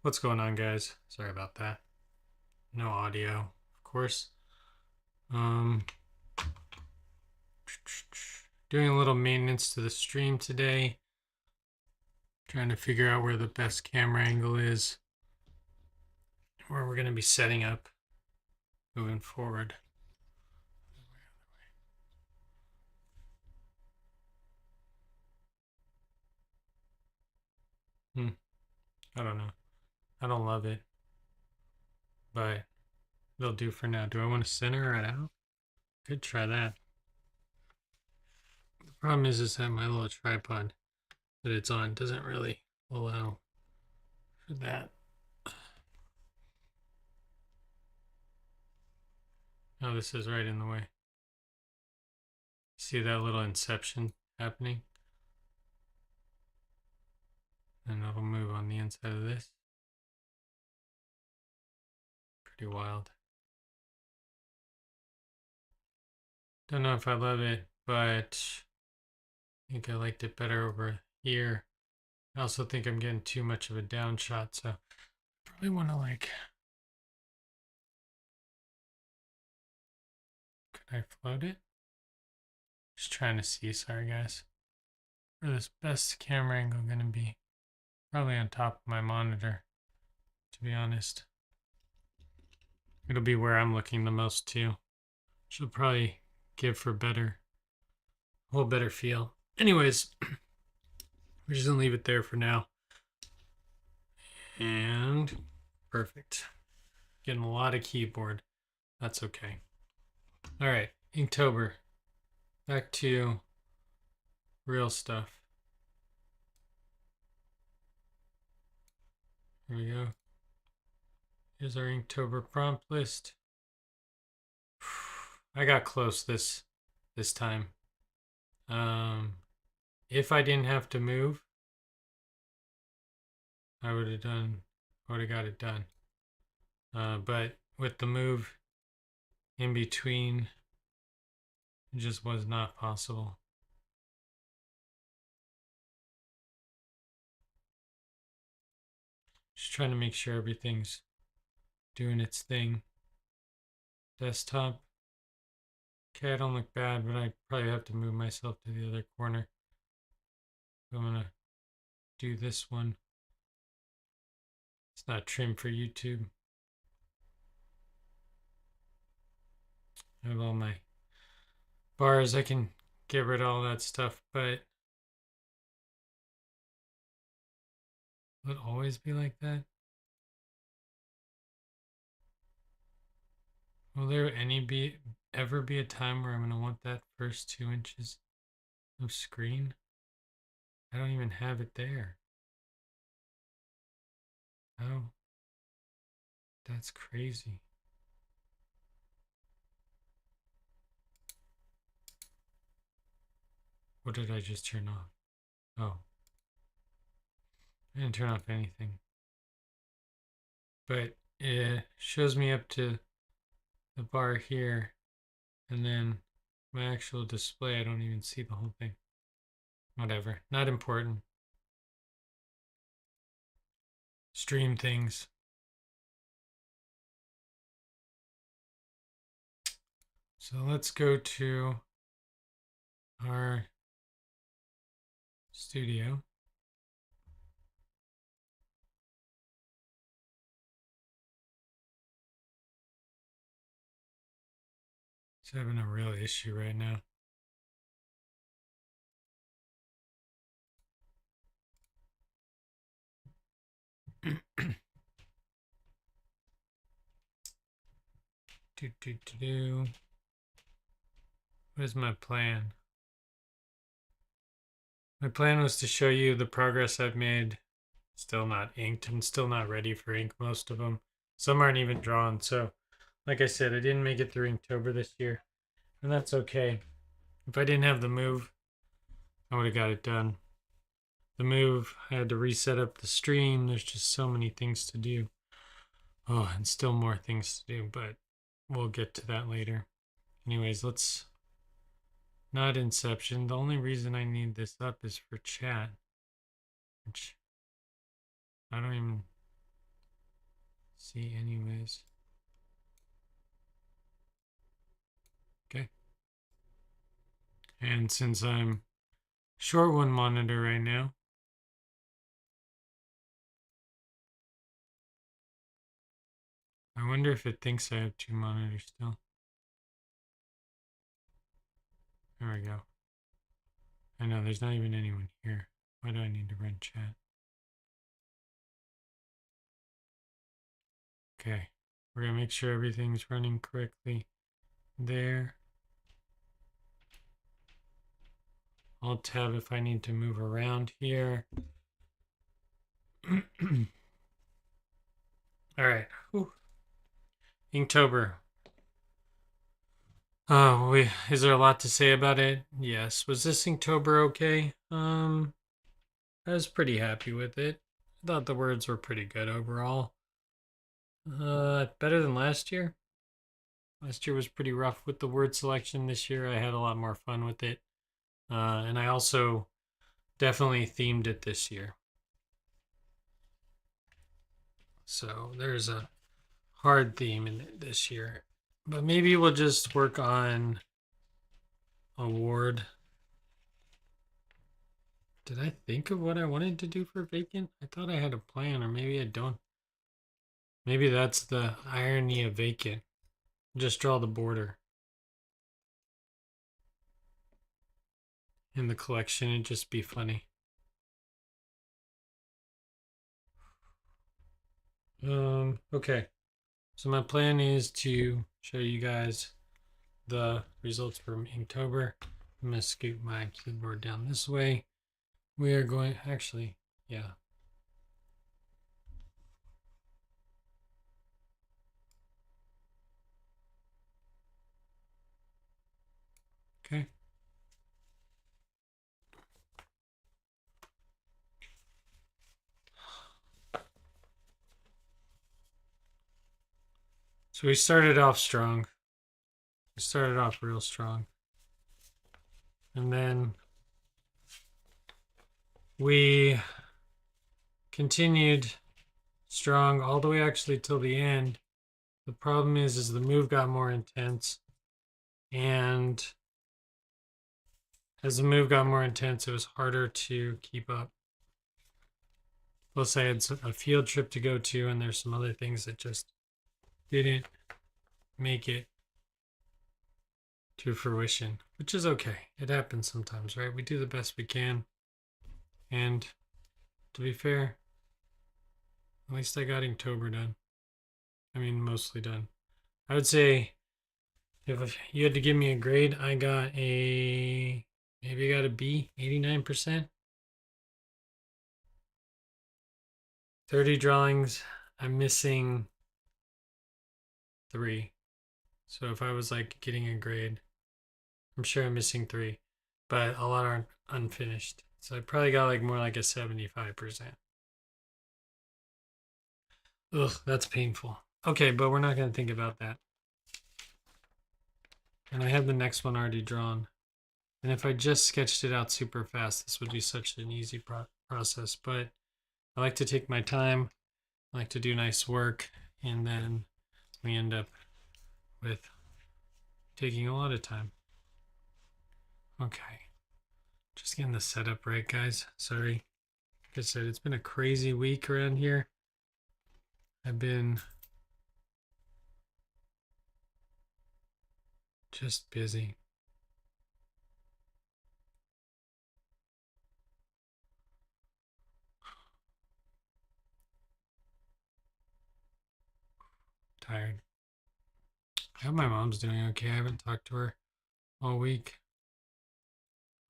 What's going on, guys? Sorry about that. No audio, of course. Um, doing a little maintenance to the stream today. Trying to figure out where the best camera angle is, where we're going to be setting up moving forward. I don't know. I don't love it, but it'll do for now. Do I want to center it out? Could try that. The problem is that my little tripod that it's on doesn't really allow for that. Oh, this is right in the way. See that little inception happening? And it'll move on the inside of this. Pretty wild. Don't know if I love it, but I think I liked it better over here. I also think I'm getting too much of a down shot, so I probably want to could I float it? Just trying to see, sorry guys. Where this best camera angle gonna be? Probably on top of my monitor, to be honest. It'll be where I'm looking the most too. Should probably give for better, a whole better feel. Anyways, we're just gonna leave it there for now. And perfect. Getting a lot of keyboard. That's okay. All right, Inktober. Back to real stuff. Here we go. Here's our Inktober prompt list. I got close this time. If I didn't have to move, I would have got it done. But with the move in between, it just was not possible. Just trying to make sure everything's doing its thing. Desktop. Okay, I don't look bad, but I probably have to move myself to the other corner. I'm gonna do this one. It's not trim for YouTube. I have all my bars. I can get rid of all that stuff, but will it always be like that? Will there ever be a time where I'm gonna want that first 2 inches of screen? I don't even have it there. Oh, that's crazy. What did I just turn off? Oh, I didn't turn off anything. But it shows me up to the bar here, and then my actual display, I don't even see the whole thing. Whatever, not important. Stream things. So let's go to our studio. It's having a real issue right now. What is my plan? My plan was to show you the progress I've made. Still not inked. I'm still not ready for ink, most of them. Some aren't even drawn. So, like I said, I didn't make it through Inktober this year. And that's okay. If I didn't have the move, I would have got it done. The move, I had to reset up the stream. There's just so many things to do. Oh, and still more things to do, but we'll get to that later. Anyways, let's not Inception. The only reason I need this up is for chat, which I don't even see anyways. Okay. And since I'm short one monitor right now, I wonder if it thinks I have two monitors still. There we go. I know there's not even anyone here. Why do I need to run chat? Okay. We're going to make sure everything's running correctly there. I'll tab if I need to move around here. All right. Whew. Inktober. Oh, is there a lot to say about it? Yes. Was this Inktober okay? I was pretty happy with it. I thought the words were pretty good overall. Better than last year. Last year was pretty rough with the word selection. This year I had a lot more fun with it. And I also definitely themed it this year. So there's a hard theme in it this year. But maybe we'll just work on a word. Did I think of what I wanted to do for vacant? I thought I had a plan, or maybe I don't. Maybe that's the irony of vacant. Just draw the border. In the collection, it'd just be funny. Okay. So my plan is to show you guys the results from Inktober. I'm going to scoot my keyboard down this way. We are going, actually, yeah. Okay. So we started off strong. We started off real strong. And then we continued strong all the way actually till the end. The problem is the move got more intense. And as the move got more intense, it was harder to keep up. Plus, I had a field trip to go to, and there's some other things that just didn't make it to fruition, which is okay. It happens sometimes, right? We do the best we can. And to be fair, at least I got Inktober done. I mean, mostly done. I would say if you had to give me a grade, I got maybe I got a B, 89%. 30 drawings. I'm missing 3. So if I was like getting a grade, I'm sure I'm missing 3, but a lot aren't unfinished. So I probably got like more like a 75%. Ugh, that's painful. Okay, but we're not going to think about that. And I have the next one already drawn. And if I just sketched it out super fast, this would be such an easy process. But I like to take my time. I like to do nice work. And then we end up with taking a lot of time. Okay. Just getting the setup right, guys. Sorry. Like I said, it's been a crazy week around here. I've been just busy. Tired. I hope my mom's doing okay. I haven't talked to her all week,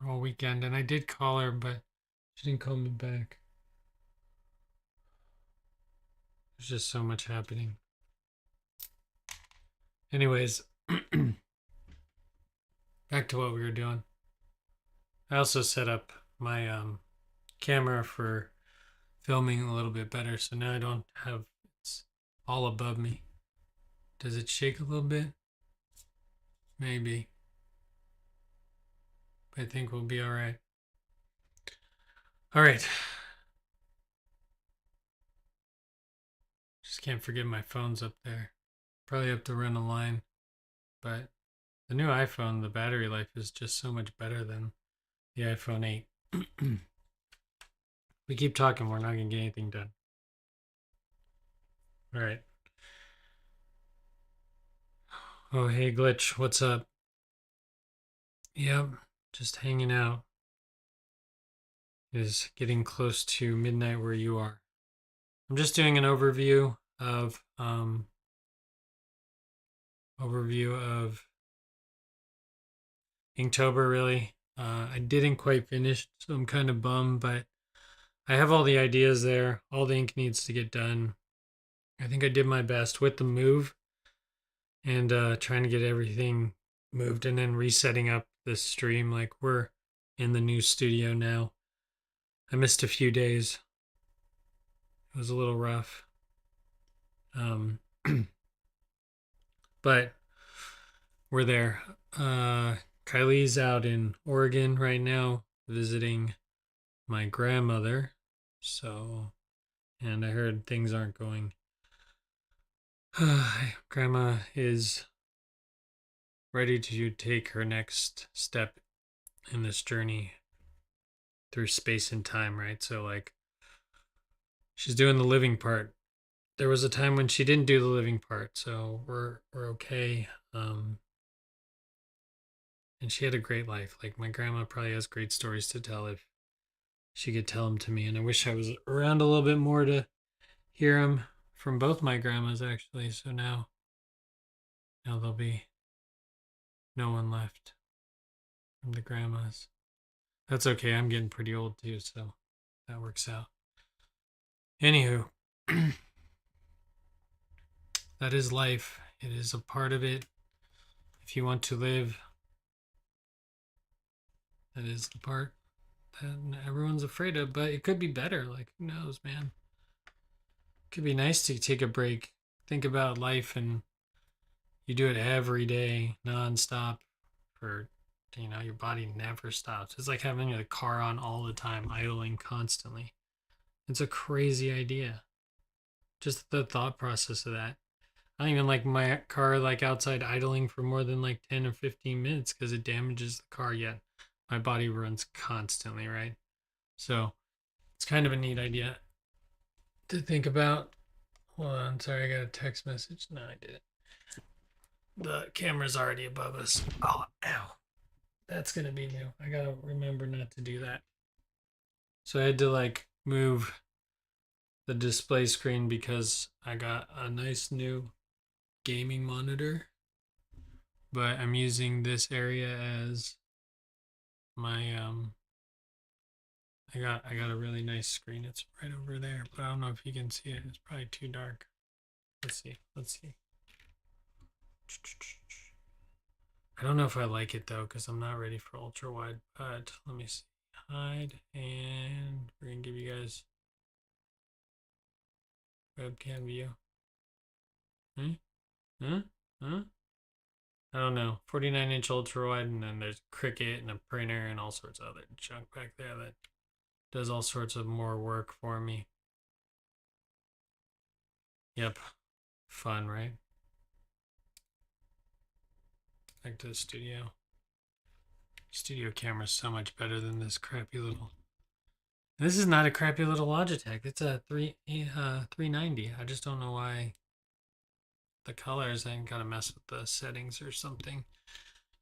all weekend, and I did call her, but she didn't call me back. There's just so much happening. Anyways, back to what we were doing. I also set up my camera for filming a little bit better, so now I don't have it's all above me. Does it shake a little bit? Maybe. I think we'll be all right. All right. Just Just can't forget my phone's up there. Probably have to run a line. But the new iPhone, the battery life is just so much better than the iPhone 8. We keep talking, we're not going to get anything done. All right. Oh, hey, Glitch, what's up? Yep, just hanging out. It is getting close to midnight where you are. I'm just doing an overview of Inktober, really. I didn't quite finish, so I'm kind of bummed, but I have all the ideas there. All the ink needs to get done. I think I did my best with the move and trying to get everything moved and then resetting up the stream. Like, we're in the new studio now. I missed a few days. It was a little rough. But we're there. Kylie's out in Oregon right now visiting my grandmother. So, and I heard things aren't going. Grandma is ready to take her next step in this journey through space and time, right? So, like, she's doing the living part. There was a time when she didn't do the living part, so we're okay. And she had a great life. Like, my grandma probably has great stories to tell if she could tell them to me. And I wish I was around a little bit more to hear them from both my grandmas, actually. So now there'll be no one left from the grandmas. That's okay. I'm getting pretty old too, so that works out. Anywho, that is life. It is a part of it. If you want to live, that is the part that everyone's afraid of, but it could be better. Like, who knows, man? It could be nice to take a break, think about life, and you do it every day, nonstop, for, your body never stops. It's like having a car on all the time, idling constantly. It's a crazy idea. Just the thought process of that. I don't even like my car like outside idling for more than like 10 or 15 minutes because it damages the car, yet my body runs constantly, right? So it's kind of a neat idea to think about. Hold on, sorry, I got a text message. No, I didn't. The camera's already above us. Oh, ow. That's gonna be new. I gotta remember not to do that. So I had to like move the display screen because I got a nice new gaming monitor, but I'm using this area as my I got a really nice screen. It's right over there, but I don't know if you can see it. It's probably too dark. Let's see. I don't know if I like it though, because I'm not ready for ultra wide, but let me see. Hide, and we're gonna give you guys webcam view. Huh? I don't know. 49-inch ultra wide, and then there's Cricut and a printer and all sorts of other junk back there that does all sorts of more work for me. Yep. Fun, right? Back to the studio. Studio camera's so much better than this crappy little. This is not a crappy little Logitech. It's a 390. I just don't know why the colors. I gotta mess with the settings or something.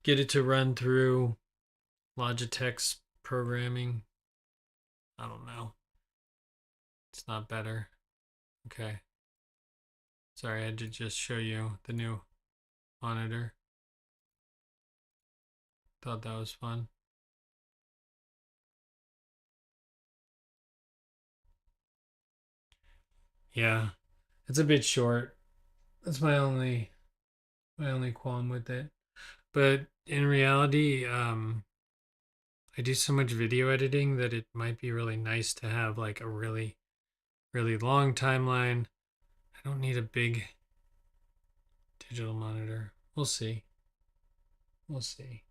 Get it to run through Logitech's programming. I don't know. It's not better. Okay. Sorry, I had to just show you the new monitor. Thought that was fun. Yeah, it's a bit short. That's my only qualm with it. But in reality, I do so much video editing that it might be really nice to have like a really, really long timeline. I don't need a big digital monitor. We'll see. We'll see.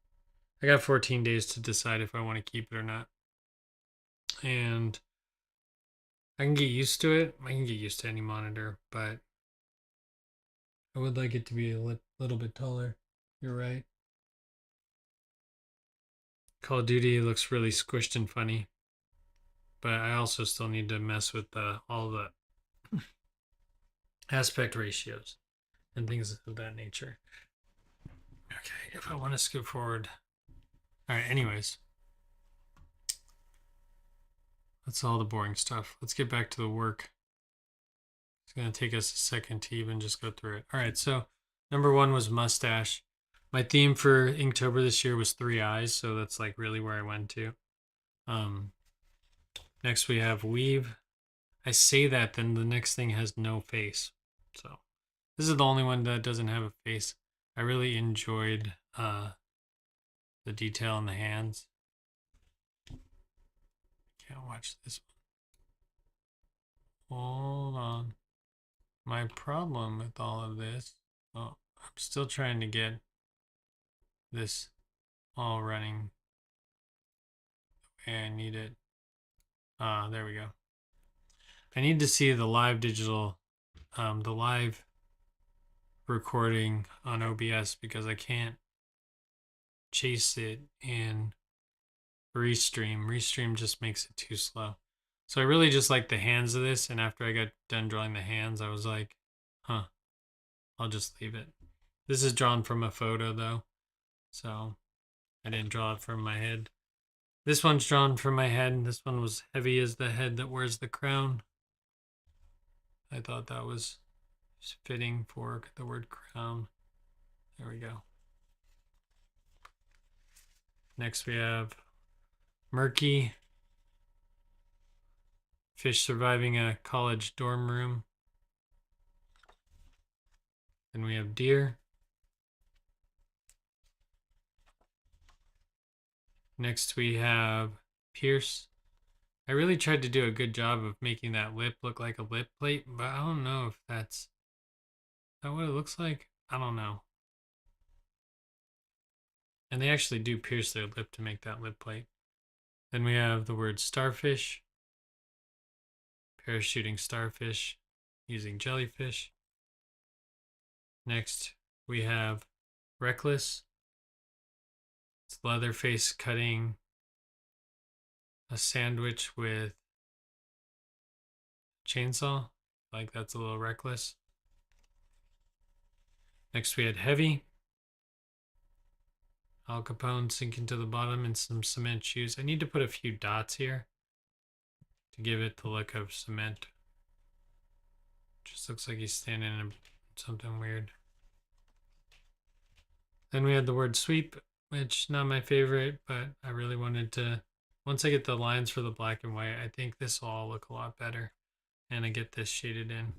I got 14 days to decide if I want to keep it or not. And I can get used to it. I can get used to any monitor, but I would like it to be a little bit taller. You're right. Call of Duty looks really squished and funny, but I also still need to mess with all the aspect ratios and things of that nature. Okay, if I want to skip forward. All right, anyways, that's all the boring stuff. Let's get back to the work. It's going to take us a second to even just go through it. All right, so number one was mustache. My theme for Inktober this year was 3 eyes, so that's like really where I went to. Next we have weave. I say that, then the next thing has no face. So this is the only one that doesn't have a face. I really enjoyed the detail in the hands. Can't watch this one. Hold on. My problem with all of this, oh, I'm still trying to get this all running the way I need it. There we go. I need to see the live digital, the live recording on OBS because I can't chase it in Restream. Restream just makes it too slow. So I really just like the hands of this, and after I got done drawing the hands, I was like, huh, I'll just leave it. This is drawn from a photo though, so I didn't draw it from my head. This one's drawn from my head. This one was heavy as the head that wears the crown. I thought that was fitting for the word crown. There we go. Next we have murky. Fish surviving a college dorm room. Then we have deer. Next we have Pierce. I really tried to do a good job of making that lip look like a lip plate, but I don't know if that's that what it looks like. I don't know. And they actually do pierce their lip to make that lip plate. Then we have the word starfish. Parachuting starfish using jellyfish. Next we have reckless. It's Leatherface cutting a sandwich with chainsaw. Like that's a little reckless. Next we had heavy. Al Capone sinking to the bottom in some cement shoes. I need to put a few dots here to give it the look of cement. Just looks like he's standing in something weird. Then we had the word sweep, which not my favorite, but I really wanted to, once I get the lines for the black and white, I think this will all look a lot better. And I get this shaded in.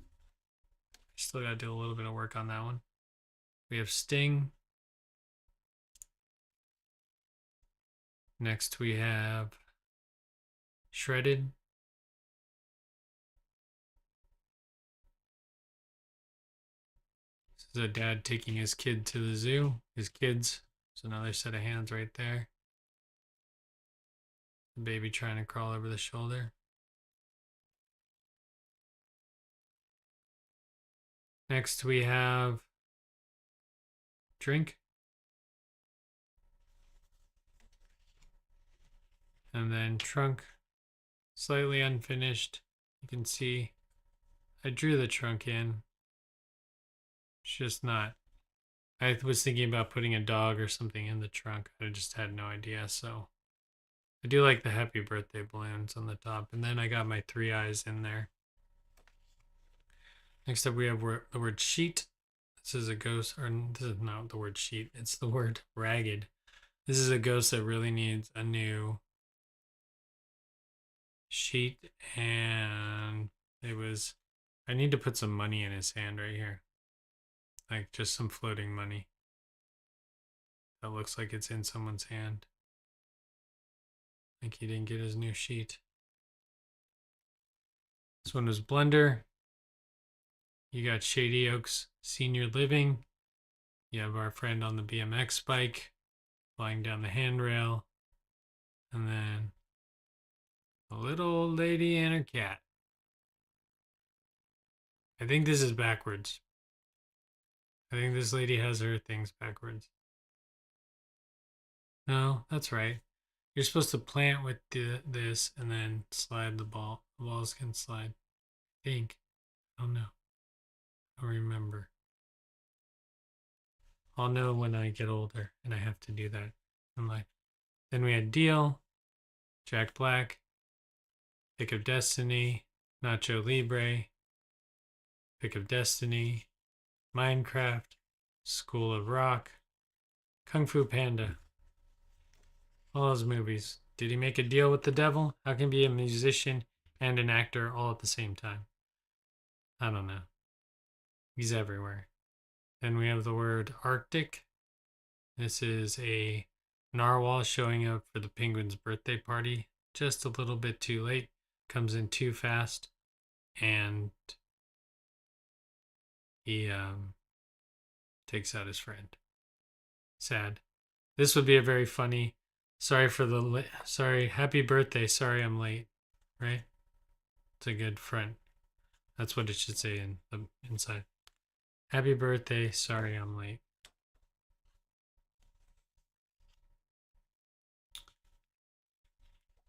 Still got to do a little bit of work on that one. We have sting. Next we have shredded. This is a dad taking his kid to the zoo. His kids. There's another set of hands right there. The baby trying to crawl over the shoulder. Next we have drink. And then trunk, slightly unfinished. You can see I drew the trunk in. It's just not. I was thinking about putting a dog or something in the trunk. I just had no idea. So I do like the happy birthday balloons on the top. And then I got my 3 eyes in there. Next up we have the word sheet. This is a ghost, or this is not the word sheet. It's the word ragged. This is a ghost that really needs a new sheet, and I need to put some money in his hand right here, like just some floating money that looks like it's in someone's hand, like he didn't get his new sheet. This one was blender. You got Shady Oaks Senior Living. You have our friend on the BMX bike flying down the handrail, and then a little old lady and her cat. I think this is backwards. I think this lady has her things backwards. No, that's right. You're supposed to plant with this and then slide the ball. The balls can slide. I think. I don't know. I don't remember. I'll know when I get older and I have to do that in life. Then we had Deal, Jack Black, Pick of Destiny, Nacho Libre, Pick of Destiny, Minecraft, School of Rock, Kung Fu Panda. All those movies. Did he make a deal with the devil? How can he be a musician and an actor all at the same time? I don't know. He's everywhere. Then we have the word Arctic. This is a narwhal showing up for the penguin's birthday party. Just a little bit too late. Comes in too fast. And he takes out his friend. Sad. This would be a very funny. Sorry, happy birthday. Sorry I'm late. Right? It's a good front. That's what it should say in the inside. Happy birthday. Sorry I'm late.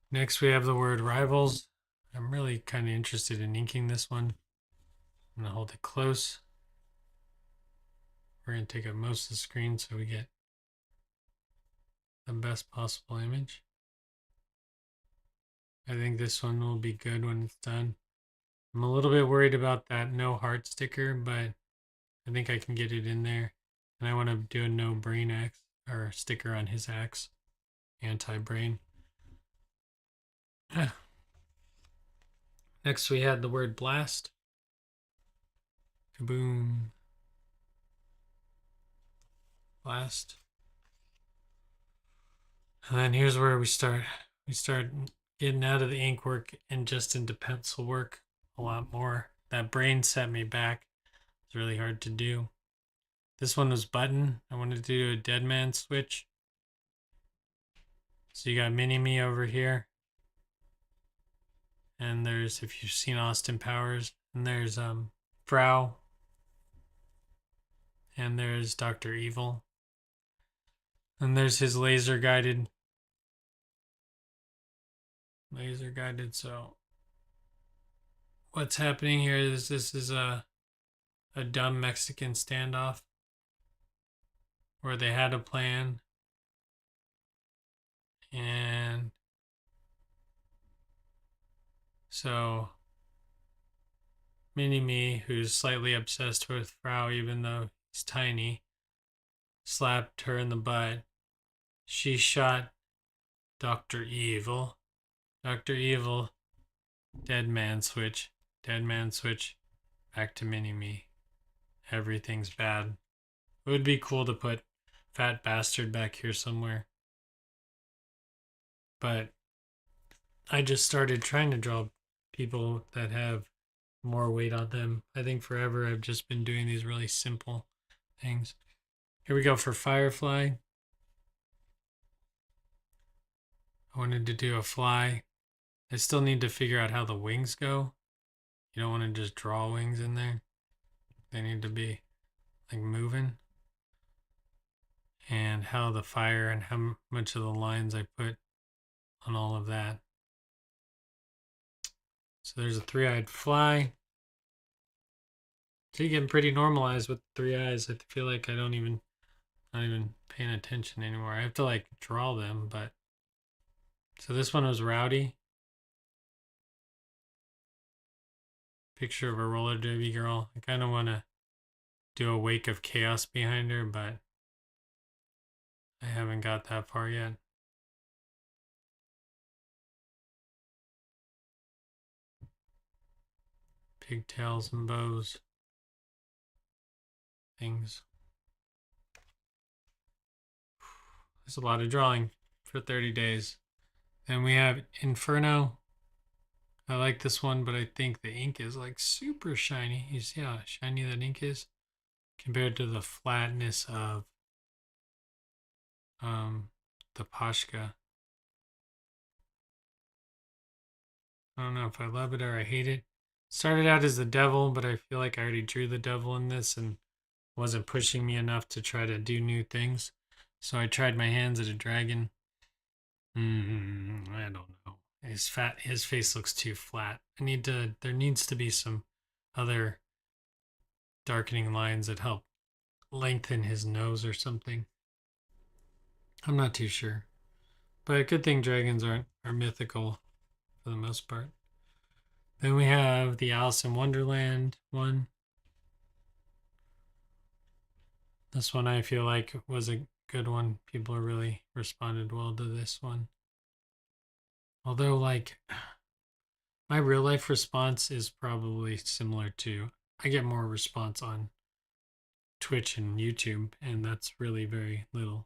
Next we have the word rivals. I'm really kind of interested in inking this one. I'm going to hold it close. We're going to take up most of the screen so we get the best possible image. I think this one will be good when it's done. I'm a little bit worried about that no heart sticker, but I think I can get it in there. And I want to do a no brain axe or sticker on his axe. Anti-brain. Next we had the word blast. Kaboom. Blast. And then here's where we start. We start getting out of the ink work and just into pencil work a lot more. That brain set me back. It's really hard to do. This one was button. I wanted to do a dead man switch. So you got Mini-Me over here. And there's, if you've seen Austin Powers, and there's Frau. And there's Dr. Evil. And there's his laser guided. So what's happening here is this is a dumb Mexican standoff where they had a plan and so Mini-Me, who's slightly obsessed with Frau even though he's tiny, slapped her in the butt. She shot Dr. Evil. Dr. Evil, dead man switch, back to Mini-Me. Everything's bad. It would be cool to put Fat Bastard back here somewhere. But I just started trying to draw people that have more weight on them. I think forever I've just been doing these really simple things. Here we go for Firefly. I wanted to do a fly. I still need to figure out how the wings go. You don't want to just draw wings in there. They need to be like moving. And how the fire and how much of the lines I put on all of that. So there's a three-eyed fly. So you get pretty normalized with three eyes. I feel like I don't even, not even paying attention anymore. I have to like draw them, but. So this one was Rowdy. Picture of a roller derby girl. I kind of want to do a wake of chaos behind her, but I haven't got that far yet. Pigtails and bows. Things. There's a lot of drawing for 30 days. Then we have Inferno. I like this one, but I think the ink is like super shiny. You see how shiny that ink is compared to the flatness of the Pashka. I don't know if I love it or I hate it. Started out as the devil, but I feel like I already drew the devil in this, and wasn't pushing me enough to try to do new things. So I tried my hands at a dragon. I don't know. His face looks too flat. There needs to be some other darkening lines that help lengthen his nose or something. I'm not too sure. But a good thing dragons are mythical for the most part. Then we have the Alice in Wonderland one. This one I feel like was a good one. People really responded well to this one. Although, like, my real life response is probably similar to, I get more response on Twitch and YouTube, and that's really very little.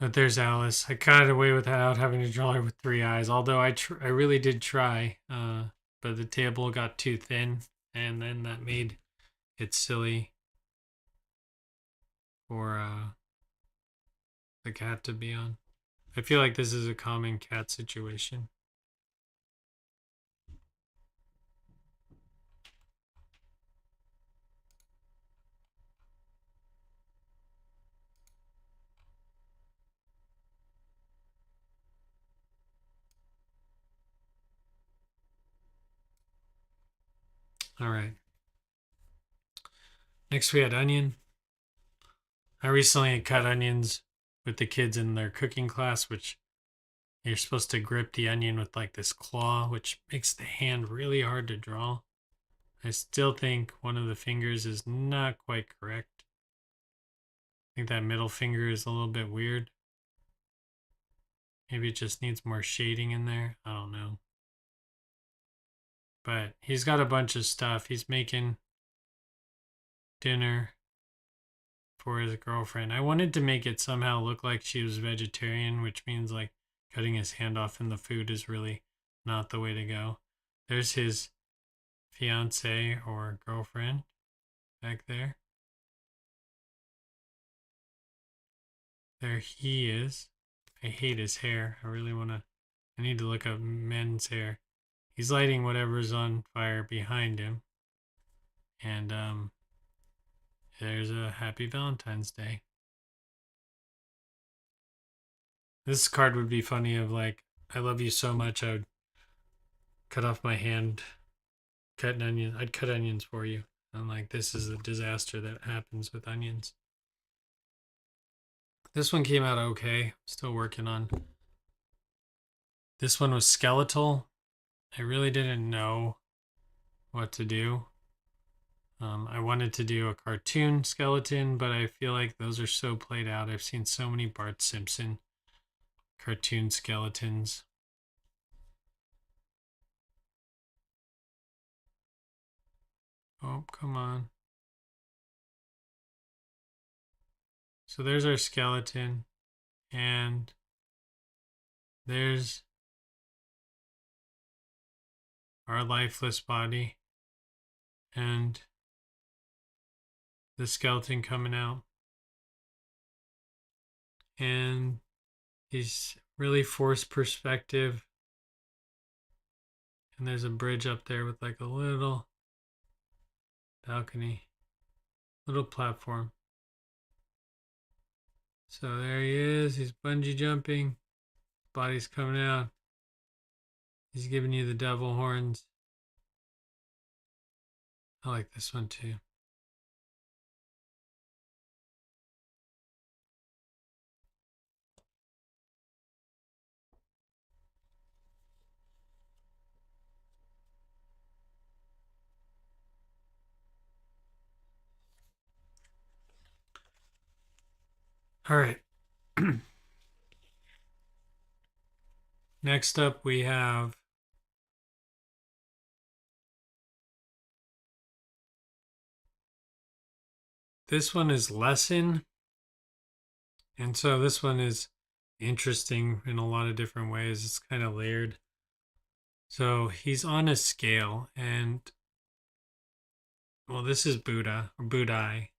But there's Alice. I got away without having to draw her with 3 eyes, although I really did try. But the table got too thin, and then that made it silly for the cat to be on. I feel like this is a common cat situation. All right. Next, we had onion. I recently cut onions with the kids in their cooking class, which you're supposed to grip the onion with like this claw, which makes the hand really hard to draw. I still think one of the fingers is not quite correct. I think that middle finger is a little bit weird. Maybe it just needs more shading in there. I don't know. But he's got a bunch of stuff. He's making dinner for his girlfriend. I wanted to make it somehow look like she was vegetarian, which means like cutting his hand off in the food is really not the way to go. There's his fiance or girlfriend back there. There he is. I hate his hair. I need to look up men's hair. He's lighting whatever's on fire behind him. And there's a happy Valentine's Day. This card would be funny of like, I love you so much I would cut off my hand, cut an onion. I'd cut onions for you. And like this is a disaster that happens with onions. This one came out okay. Still working on. This one was skeletal. I really didn't know what to do. I wanted to do a cartoon skeleton, but I feel like those are so played out. I've seen so many Bart Simpson cartoon skeletons. Oh, come on. So there's our skeleton, and there's our lifeless body, and the skeleton coming out. And he's really forced perspective. And there's a bridge up there with like a little balcony, little platform. So there he is. He's bungee jumping. Body's coming out. He's giving you the devil horns. I like this one too. All right. Next up, we have this one is lesson. And so this one is interesting in a lot of different ways. It's kind of layered. So he's on a scale, and well, this is Buddha or Budai,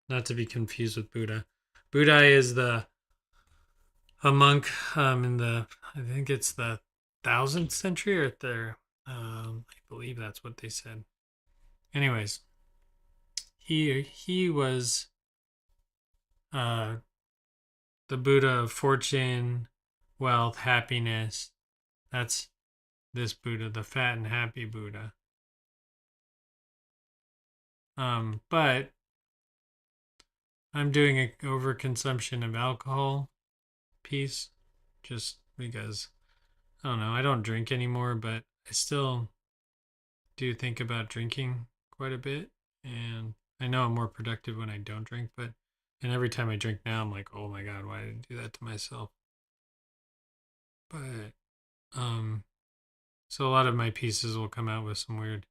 not to be confused with Buddha. Budai is a monk in the, I think it's the thousandth century or their, I believe that's what they said. Anyways, he was uh, the Buddha of fortune, wealth, happiness. That's this Buddha, the fat and happy Buddha. But I'm doing an overconsumption of alcohol piece just because I don't know. I don't drink anymore, but I still do think about drinking quite a bit. And I know I'm more productive when I don't drink, but and every time I drink now, I'm like, oh my God, why did I do that to myself? But, so a lot of my pieces will come out with some weird,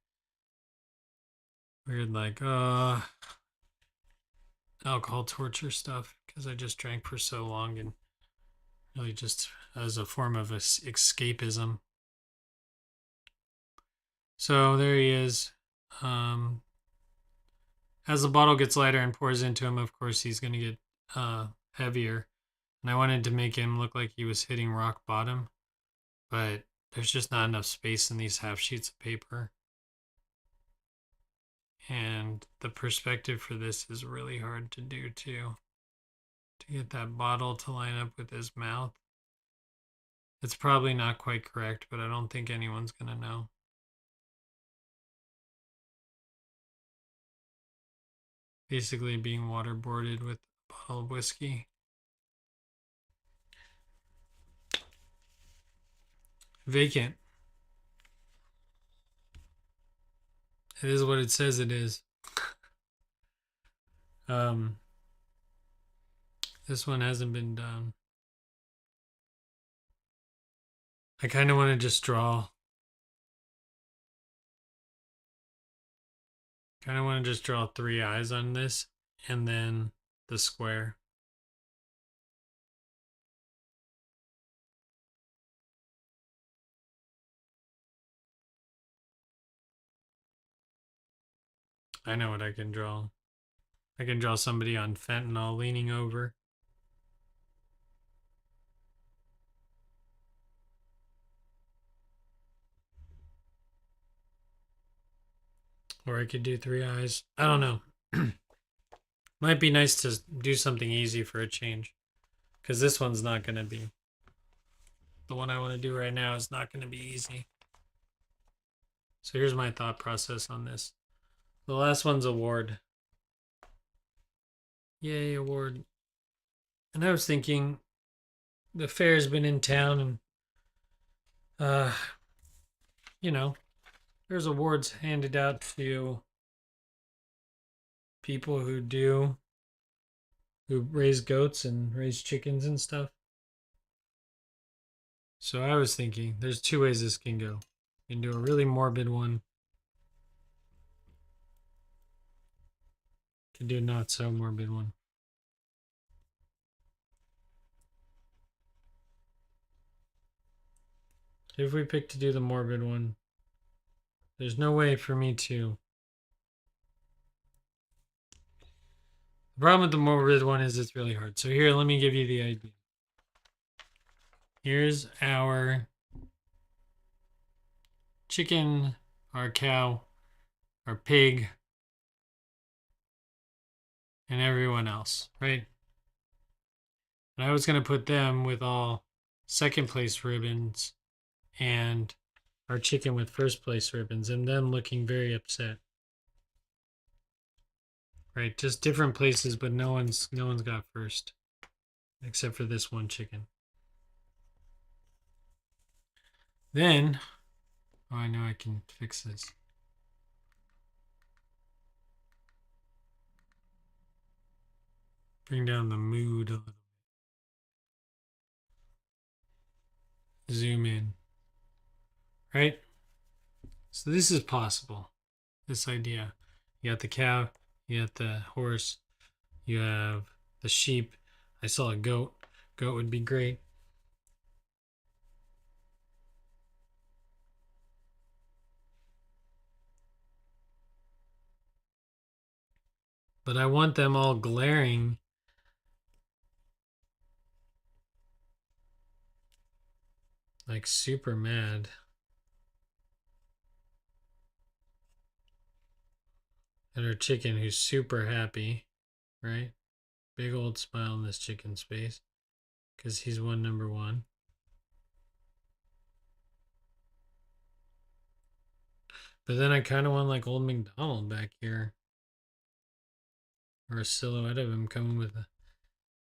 like, alcohol torture stuff because I just drank for so long and really just as a form of escapism. So there he is. Um, as the bottle gets lighter and pours into him, of course, he's going to get heavier. And I wanted to make him look like he was hitting rock bottom, but there's just not enough space in these half sheets of paper. And the perspective for this is really hard to do too. To get that bottle to line up with his mouth. It's probably not quite correct, but I don't think anyone's going to know. Basically being waterboarded with a bottle of whiskey. Vacant. It is what it says it is. This one hasn't been done. I kind of want to just draw. Kind of want to just draw 3 eyes on this and then the square. I know what I can draw. I can draw somebody on fentanyl leaning over. Or I could do 3 eyes. I don't know. Might be nice to do something easy for a change. Because this one's not going to be. The one I want to do right now is not going to be easy. So here's my thought process on this. The last one's award. Yay, award. And I was thinking the fair's been in town and you know, there's awards handed out to people who raise goats and raise chickens and stuff. So I was thinking there's 2 ways this can go. You can do a really morbid one. You can do a not so morbid one. If we pick to do the morbid one, there's no way for me to. The problem with the morbid one is it's really hard. So here, let me give you the idea. Here's our chicken, our cow, our pig, and everyone else, right? And I was going to put them with all second place ribbons and our chicken with first place ribbons and them looking very upset. Right? Just different places, but no one's got first except for this one chicken. Then, oh, I know I can fix this. Bring down the mood a little bit. Zoom in. Right? So this is possible. This idea. You got the cow, you got the horse, you have the sheep. I saw a goat. Goat would be great. But I want them all glaring. like super mad. And her chicken who's super happy, right? Big old smile on this chicken's face because he's won number one. But then I kind of want like old McDonald back here, or a silhouette of him coming with a.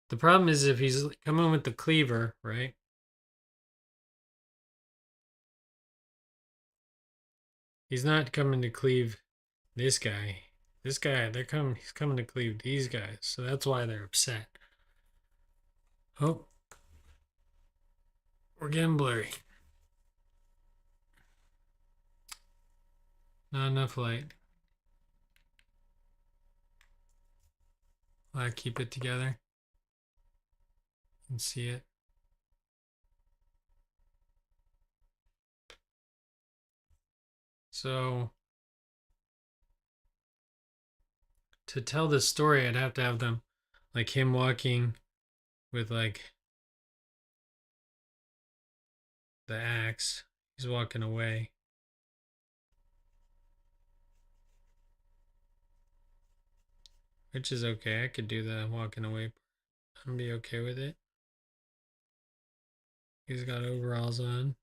The problem is if he's coming with the cleaver, right? He's not coming to cleave this guy. This guy, they're coming. He's coming to cleave these guys, so that's why they're upset. Oh, we're getting blurry. Not enough light. I keep it together and see it. So to tell this story, I'd have to have them like him walking with like the axe. He's walking away. Which is okay. I could do the walking away part and be okay with it. He's got overalls on.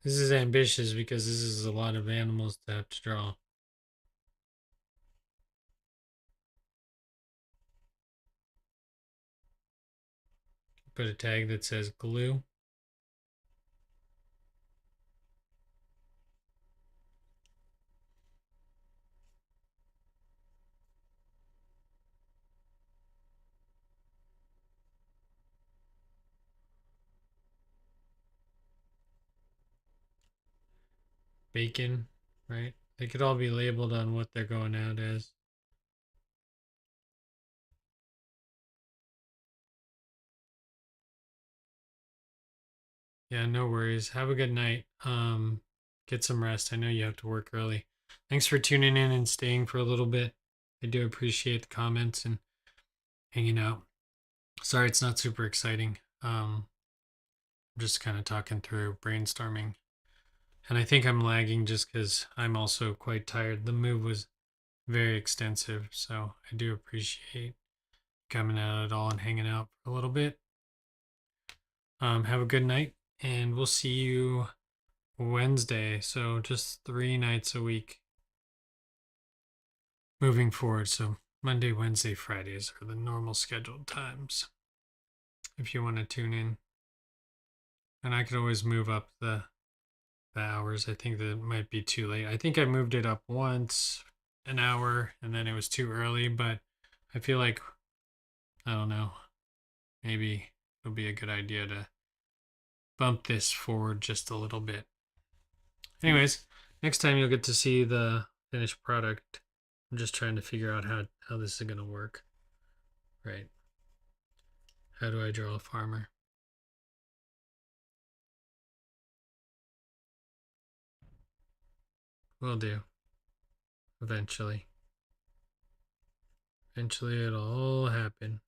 This is ambitious because this is a lot of animals to have to draw. Put a tag that says glue. Bacon, right? They could all be labeled on what they're going out as. Yeah, no worries. Have a good night. Get some rest. I know you have to work early. Thanks for tuning in and staying for a little bit. I do appreciate the comments and hanging out. Sorry it's not super exciting. I'm just kind of talking through brainstorming. And I think I'm lagging just because I'm also quite tired. The move was very extensive, so I do appreciate coming out at all and hanging out for a little bit. Have a good night, and we'll see you Wednesday. So just 3 nights a week moving forward. So Monday, Wednesday, Fridays are the normal scheduled times if you want to tune in. And I could always move up the hours. I think that might be too late. I think I moved it up once an hour and then it was too early, but I feel like I don't know. Maybe it'll be a good idea to bump this forward just a little bit. Anyways, next time you'll get to see the finished product. I'm just trying to figure out how this is going to work. Right. How do I draw a farmer? Will do. Eventually. Eventually it'll all happen.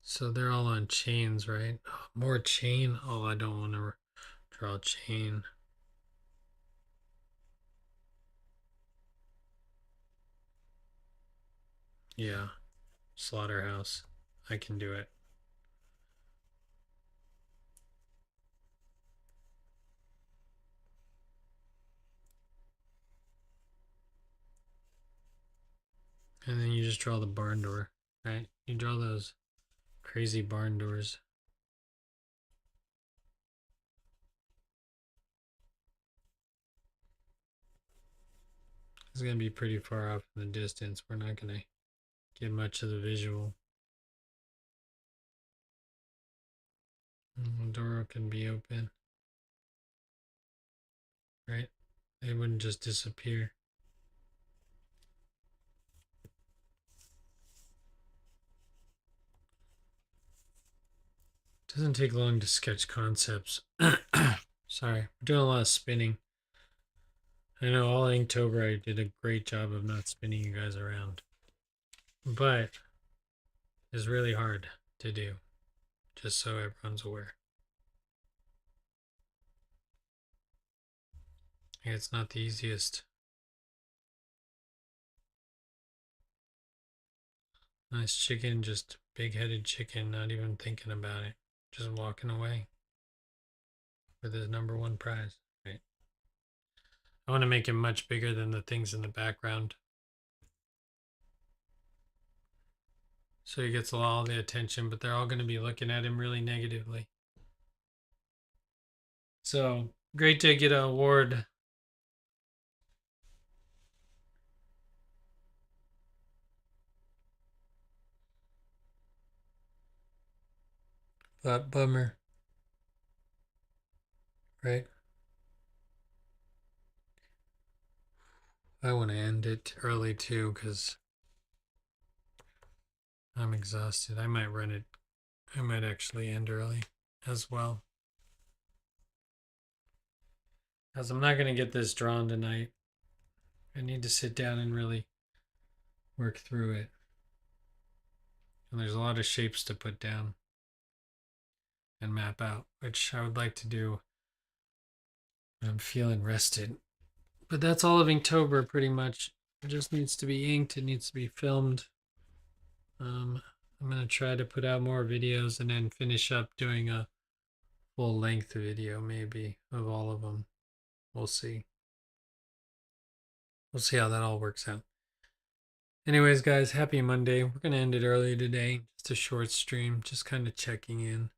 So they're all on chains, right? Oh, more chain. Oh, I don't want to draw a chain. Yeah, slaughterhouse. I can do it. And then you just draw the barn door, right? You draw those crazy barn doors. It's going to be pretty far off in the distance. We're not going to get much of the visual. The door can be open, right? They wouldn't just disappear. Doesn't take long to sketch concepts. Sorry, we're doing a lot of spinning. I know all Inktober I did a great job of not spinning you guys around. But it's really hard to do, just so everyone's aware. It's not the easiest. Nice chicken, just big headed chicken, not even thinking about it, just walking away with his number one prize. Right. I want to make him much bigger than the things in the background, so he gets all the attention, but they're all going to be looking at him really negatively. So great to get an award. But bummer, right? I want to end it early too because I'm exhausted. I might run it. I might actually end early as well. As I'm not going to get this drawn tonight. I need to sit down and really work through it. And there's a lot of shapes to put down and map out, which I would like to do when I'm feeling rested. But that's all of Inktober pretty much. It just needs to be inked, it needs to be filmed. I'm going to try to put out more videos and then finish up doing a full length video, maybe, of all of them. We'll see. We'll see how that all works out. Anyways, guys, happy Monday. We're going to end it early today. Just a short stream, just kind of checking in.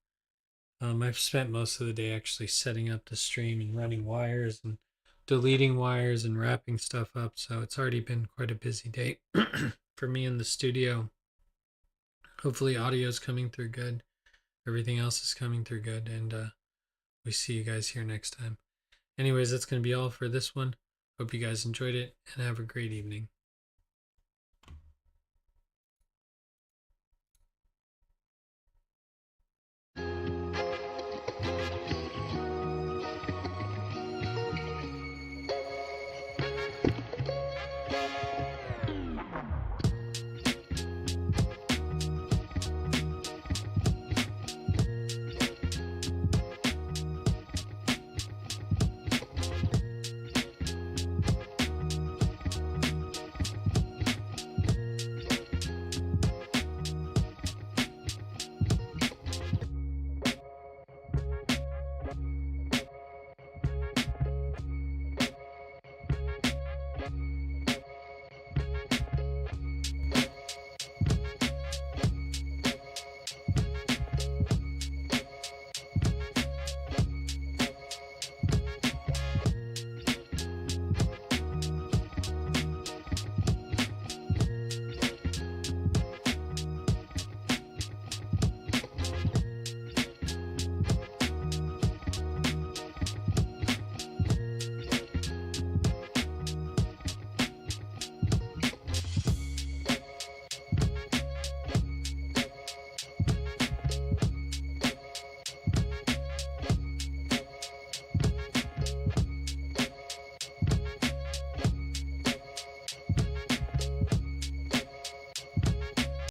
I've spent most of the day actually setting up the stream and running wires and deleting wires and wrapping stuff up. So it's already been quite a busy day for me in the studio. Hopefully audio is coming through good. Everything else is coming through good. And we see you guys here next time. Anyways, that's going to be all for this one. Hope you guys enjoyed it and have a great evening.